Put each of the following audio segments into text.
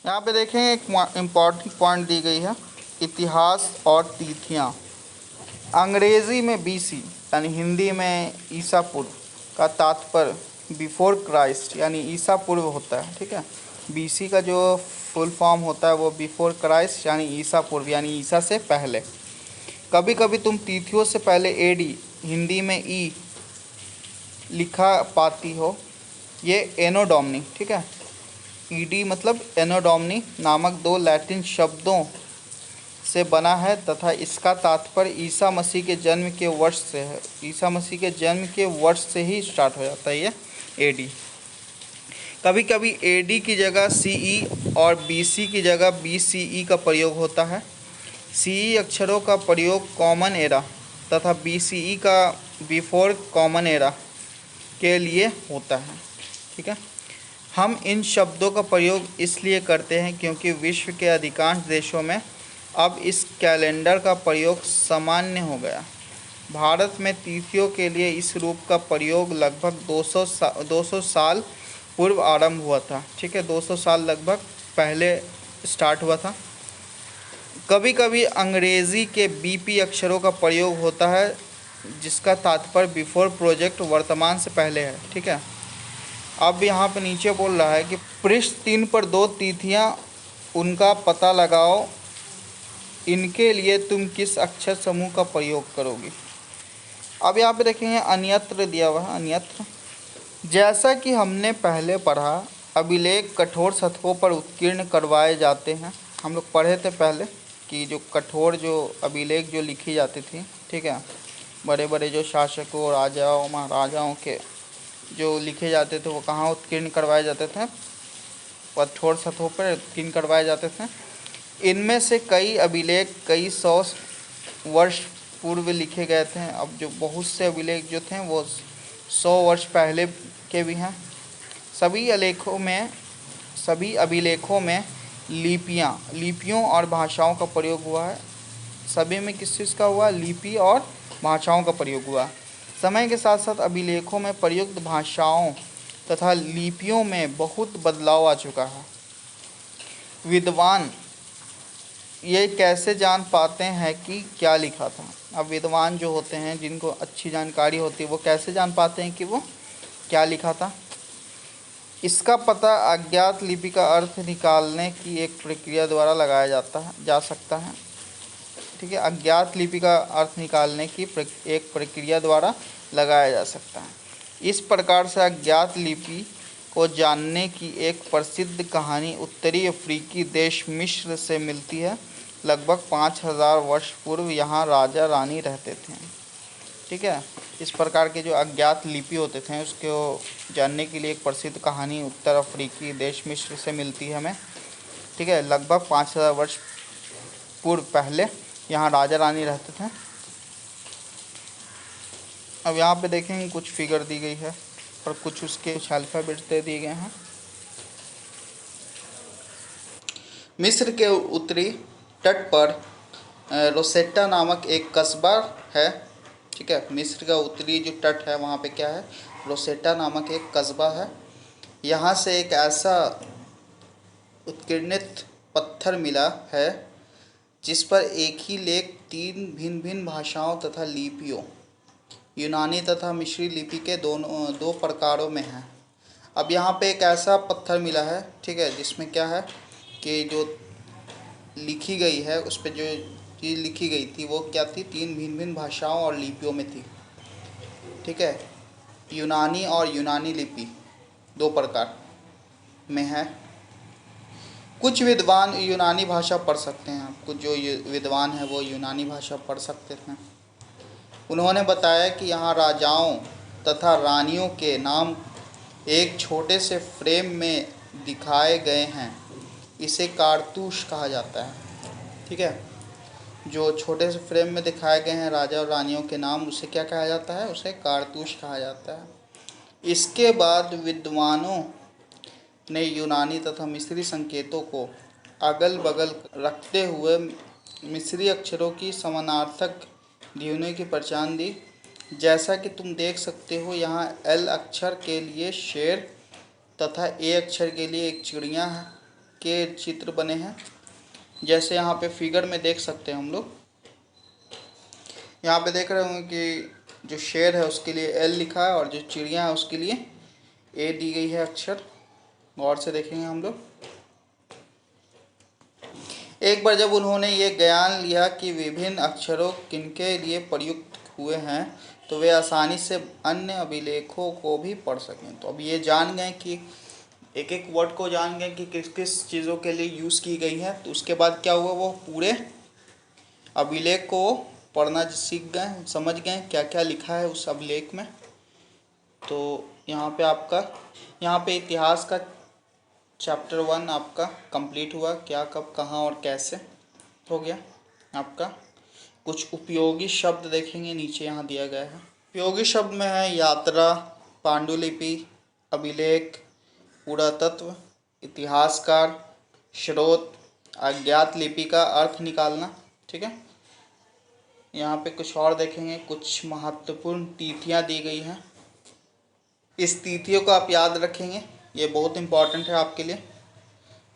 यहाँ पे देखें एक इम्पॉर्टेंट पॉइंट दी गई है, इतिहास और तिथियाँ। अंग्रेज़ी में बीसी यानी हिंदी में ईसा पूर्व का तात्पर्य बिफोर क्राइस्ट यानी ईसा पूर्व होता है। ठीक है, बीसी का जो फुल फॉर्म होता है वो बिफोर क्राइस्ट यानी ईसा पूर्व यानी ईसा से पहले। कभी कभी तुम तिथियों से पहले एडी हिंदी में ई लिखा पाती हो। ये एनो डोमिनी, ठीक है, ईडी मतलब एनो डोमिनी नामक दो लैटिन शब्दों से बना है तथा इसका तात्पर्य ईसा मसीह के जन्म के वर्ष से है। ईसा मसीह के जन्म के वर्ष से ही स्टार्ट हो जाता है ये एडी। कभी कभी एडी की जगह सीई और बीसी की जगह बीसीई का प्रयोग होता है। सीई अक्षरों का प्रयोग कॉमन एरा तथा बीसीई का बिफोर कॉमन एरा के लिए होता है। ठीक है, हम इन शब्दों का प्रयोग इसलिए करते हैं क्योंकि विश्व के अधिकांश देशों में अब इस कैलेंडर का प्रयोग सामान्य हो गया। भारत में तिथियों के लिए इस रूप का प्रयोग लगभग 200 साल पूर्व आरंभ हुआ था। ठीक है, 200 साल लगभग पहले स्टार्ट हुआ था। कभी कभी अंग्रेज़ी के बीपी अक्षरों का प्रयोग होता है जिसका तात्पर्य बिफोर प्रोजेक्ट वर्तमान से पहले है। ठीक है, अब यहाँ पे नीचे बोल रहा है कि पृष्ठ 3 पर दो तिथियाँ उनका पता लगाओ, इनके लिए तुम किस अक्षर समूह का प्रयोग करोगे। अब यहाँ पे देखेंगे अन्यत्र दिया हुआ है। अन्यत्र, जैसा कि हमने पहले पढ़ा, अभिलेख कठोर सतहों पर उत्कीर्ण करवाए जाते हैं। हम लोग पढ़े थे पहले कि जो कठोर जो अभिलेख जो लिखी जाती थी, ठीक है, बड़े बड़े जो शासकों राजाओं महाराजाओं के जो लिखे जाते थे वो कहाँ उत्कीर्ण करवाए जाते थे, कठोर सतहों पर उत्कीर्ण करवाए जाते थे। इनमें से कई अभिलेख कई 100 वर्ष पूर्व लिखे गए थे। अब जो बहुत से अभिलेख जो थे वो 100 वर्ष पहले के भी हैं। सभी अभिलेखों में लिपियों और भाषाओं का प्रयोग हुआ है। सभी में किस चीज़ का हुआ? लिपि और भाषाओं का प्रयोग हुआ। समय के साथ साथ अभिलेखों में प्रयुक्त भाषाओं तथा लिपियों में बहुत बदलाव आ चुका है। विद्वान ये कैसे जान पाते हैं कि क्या लिखा था? अब विद्वान जो होते हैं जिनको अच्छी जानकारी होती है वो कैसे जान पाते हैं कि वो क्या लिखा था? इसका पता अज्ञात लिपि का अर्थ निकालने की एक प्रक्रिया द्वारा लगाया जा सकता है। ठीक है, अज्ञात लिपि का अर्थ निकालने की एक प्रक्रिया द्वारा लगाया जा सकता है। इस प्रकार से अज्ञात लिपि को जानने की एक प्रसिद्ध कहानी उत्तरी अफ्रीकी देश मिस्र से मिलती है। लगभग 5000 वर्ष पूर्व यहाँ राजा रानी रहते थे। ठीक है, इस प्रकार के जो अज्ञात लिपि होते थे उसको जानने के लिए एक प्रसिद्ध कहानी उत्तर अफ्रीकी देश मिस्र से मिलती है हमें। ठीक है, लगभग 5000 वर्ष पूर्व पहले यहाँ राजा रानी रहते थे। अब यहाँ पे देखेंगे कुछ फिगर दी गई है और कुछ उसके अल्फ़ाबेट्स दे दिए गए हैं। मिस्र के उत्तरी तट पर रोसेटा नामक एक कस्बा है। ठीक है, मिस्र का उत्तरी जो तट है वहाँ पे क्या है? रोसेटा नामक एक कस्बा है। यहाँ से एक ऐसा उत्कीर्णित पत्थर मिला है जिस पर एक ही लेख 3 भिन्न भिन्न भाषाओं तथा लिपियों यूनानी तथा मिस्री लिपि के दो प्रकारों में है। अब यहाँ पे एक ऐसा पत्थर मिला है, ठीक है, जिसमें क्या है कि जो लिखी गई है उस पर जो चीज़ लिखी गई थी वो क्या थी? 3 भिन्न भिन्न भाषाओं और लिपियों में थी। ठीक है, यूनानी और यूनानी लिपि 2 प्रकार में है। कुछ विद्वान यूनानी भाषा पढ़ सकते हैं। कुछ जो विद्वान हैं वो यूनानी भाषा पढ़ सकते हैं। उन्होंने बताया कि यहाँ राजाओं तथा रानियों के नाम एक छोटे से फ्रेम में दिखाए गए हैं। इसे कारतूस कहा जाता है। ठीक है, जो छोटे से फ्रेम में दिखाए गए हैं राजा और रानियों के नाम, उसे क्या कहा जाता है? उसे कारतूस कहा जाता है। इसके बाद विद्वानों ने यूनानी तथा मिस्री संकेतों को अगल बगल रखते हुए मिस्री अक्षरों की समानार्थक ध्वनियों की पहचान दी। जैसा कि तुम देख सकते हो यहाँ एल अक्षर के लिए शेर तथा ए अक्षर के लिए एक चिड़िया के चित्र बने हैं। जैसे यहाँ पे फिगर में देख सकते हैं हम लोग, यहाँ पे देख रहे होंगे कि जो शेर है उसके लिए एल लिखा है और जो चिड़िया है उसके लिए ए दी गई है अक्षर। गौर से देखेंगे हम लोग। एक बार जब उन्होंने ये ज्ञान लिया कि विभिन्न अक्षरों किनके लिए प्रयुक्त हुए हैं तो वे आसानी से अन्य अभिलेखों को भी पढ़ सकें। तो अब ये जान गए कि एक एक वर्ड को जान गए कि किस किस चीज़ों के लिए यूज़ की गई है। तो उसके बाद क्या हुआ, वो पूरे अभिलेख को पढ़ना सीख गए, समझ गए क्या क्या लिखा है उस अभिलेख में। तो यहाँ पे इतिहास का चैप्टर 1 आपका कंप्लीट हुआ। क्या, कब, कहाँ और कैसे हो गया आपका। कुछ उपयोगी शब्द देखेंगे, नीचे यहाँ दिया गया है। उपयोगी शब्द में है यात्रा, पांडुलिपि, अभिलेख, पुरातत्व, इतिहासकार, स्रोत, अज्ञात लिपि का अर्थ निकालना। ठीक है, यहाँ पे कुछ और देखेंगे, कुछ महत्वपूर्ण तिथियाँ दी गई हैं। इस तिथियों को आप याद रखेंगे, ये बहुत इम्पॉर्टेंट है आपके लिए।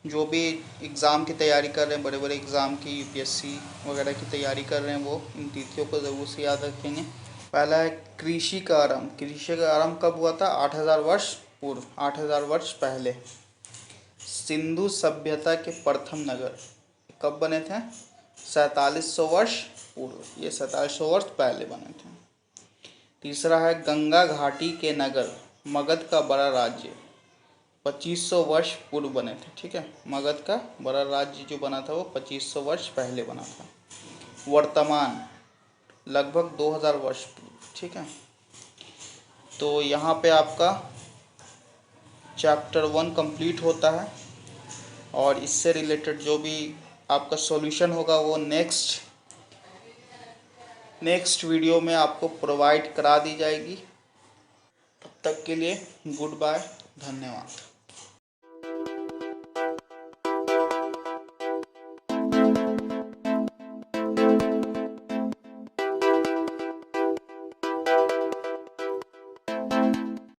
जो भी एग्ज़ाम की तैयारी कर रहे हैं, बड़े बड़े एग्ज़ाम की, यूपीएससी वगैरह की तैयारी कर रहे हैं, वो इन तिथियों को ज़रूर से याद रखेंगे। पहला है कृषि का आरंभ। कृषि का आरंभ कब हुआ था? 8000 वर्ष पूर्व, 8000 वर्ष पहले। सिंधु सभ्यता के प्रथम नगर कब बने थे? 4700 वर्ष पूर्व, ये 4700 वर्ष पहले बने थे। तीसरा है गंगा घाटी के नगर, मगध का बड़ा राज्य, 2500 वर्ष पूर्व बने थे। ठीक है, मगध का बड़ा राज्य जो बना था वो 2500 वर्ष पहले बना था। वर्तमान लगभग 2000 वर्ष पूर्व। ठीक है, तो यहाँ पे आपका चैप्टर 1 कंप्लीट होता है और इससे रिलेटेड जो भी आपका सॉल्यूशन होगा वो नेक्स्ट वीडियो में आपको प्रोवाइड करा दी जाएगी। तब तक के लिए गुड बाय, धन्यवाद।